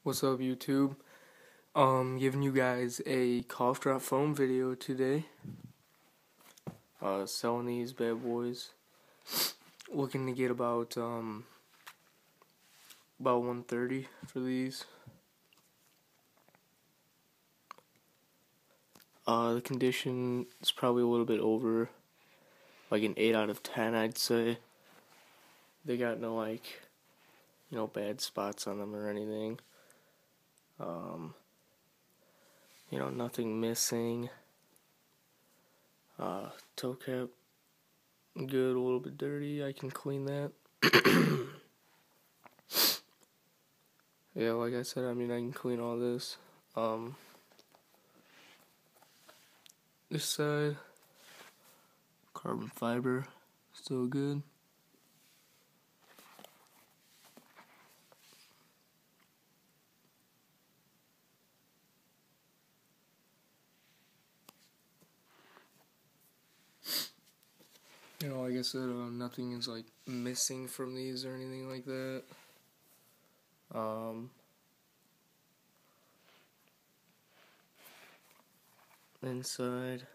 What's up, YouTube? Giving you guys a cough drop foam video today. Selling these bad boys. Looking to get about 130 for these. The condition is probably a little bit over, like an 8 out of 10, I'd say. They got no bad spots on them or anything. Nothing missing. Toe cap, good, a little bit dirty. I can clean that. Yeah, like I said, I can clean all this. This side, carbon fiber, still good. Like I said, nothing is missing from these or anything like that. Inside,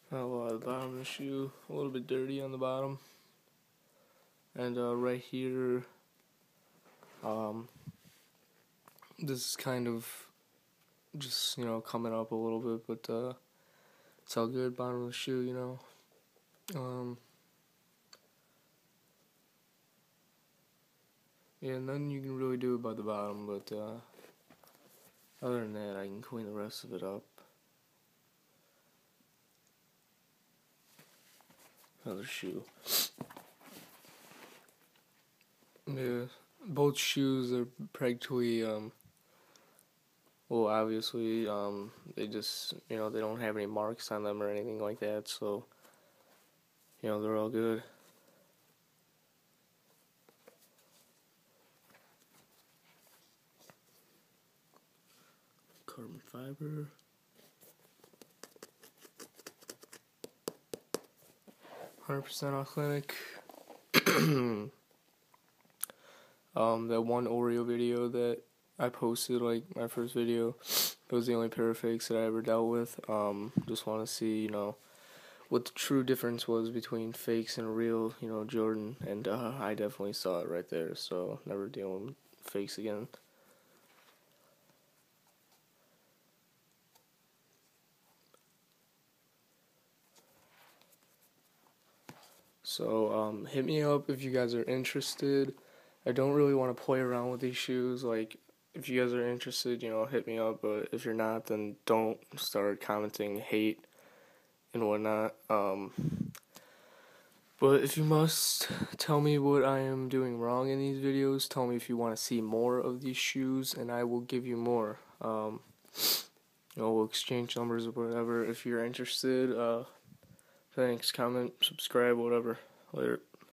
the bottom of the shoe, a little bit dirty on the bottom, and right here, this is kind of just coming up a little bit, but it's all good. Bottom of the shoe, yeah, nothing you can really do about the bottom, but other than that, I can clean the rest of it up. Another shoe. Yeah, both shoes are practically, well, obviously, they just, they don't have any marks on them or anything like that, so, they're all good. Carbon fiber. %% authentic. That one Oreo video that I posted, my first video, it was the only pair of fakes that I ever dealt with. Just want to see, what the true difference was between fakes and real, Jordan, and I definitely saw it right there, so never dealing with fakes again. So, hit me up if you guys are interested. I don't really want to play around with these shoes. If you guys are interested, hit me up. But if you're not, then don't start commenting hate and whatnot. But if you must, tell me what I am doing wrong in these videos. Tell me if you want to see more of these shoes, and I will give you more. We'll exchange numbers or whatever. If you're interested, thanks, comment, subscribe, whatever. Later.